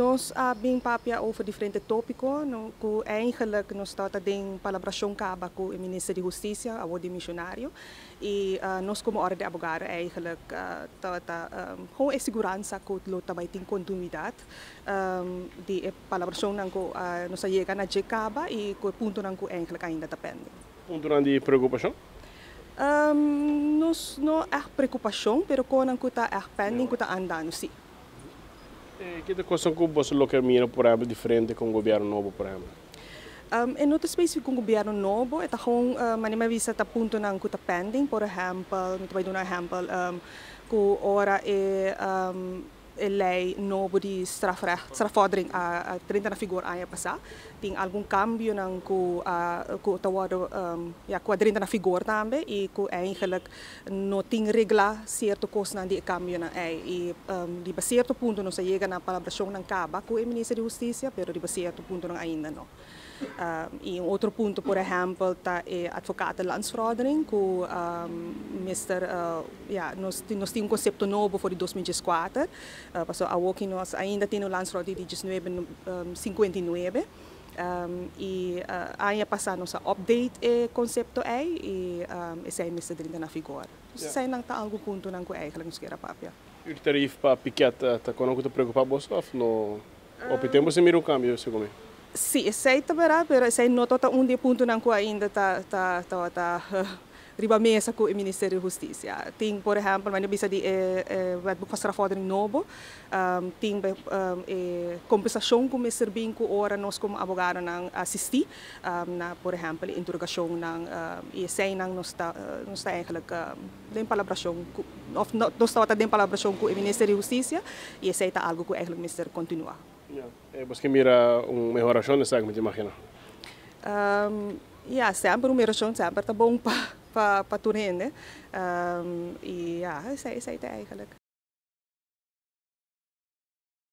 Nós bem papia over diferente tópicos, que eigenlijk nós está em palabração caba com o Ministro de Justiça, a de missionário, e nós como ordem de advogado eigenlijk com a segurança que o também tem continuidade de palabração que nós chega na caba e que o ponto que eigenlijk ainda depende. Ponto de preocupação? Nós não é preocupação, mas quando que está pending, que está andando, sim. Que coisa que você lo caminha por exemplo diferente com o governo novo, por exemplo? Em outro específico com o governo novo, é gewoon manima visa ta punto nang kuta pending, por exemplo, muito vai dar um exemplo, que ora é lei novo de strafvordering a 30 na figura ano passado, tem algum cambio nang que tawado ja com a 30 na figura também e que eigenlijk não tem regla certo coisa nang di cambio na e di certo punto não se chega na palabração nang caba com o Ministro de Justiça, pero di certo punto nang ainda não. E outro ponto, por exemplo, está o advogado de landsverordening, que nós temos conceito novo para 2004. Passou a que nós ainda temos landsverordening de 1959. E ano passado nós update o conceito e esse é nesse dentro na figura. Isso é não algum ponto não que eigenlijk nos quer papia. O tarifa para piquete está com algo que preocupa você ou tempo se mira o câmbio, segundo? Sim, sei também, mas sei não total ponto não que ainda tá riba mesa com o Ministério da Justiça. Tem, por exemplo, mas bisa de wetboek van strafvordering novo, tem compensação que me servim que ora nós como advogado não assistir, na, por exemplo, interrogação não e sei não nós está eigenlijk den palabração of nós está den palabração com o Ministério da Justiça e sei tá algo que eigenlijk Ministério continua. Você mira uma melhoração nessa que me imagina? Sempre uma melhoração sempre tá bom para tudo, né? E sei tá eigenlijk.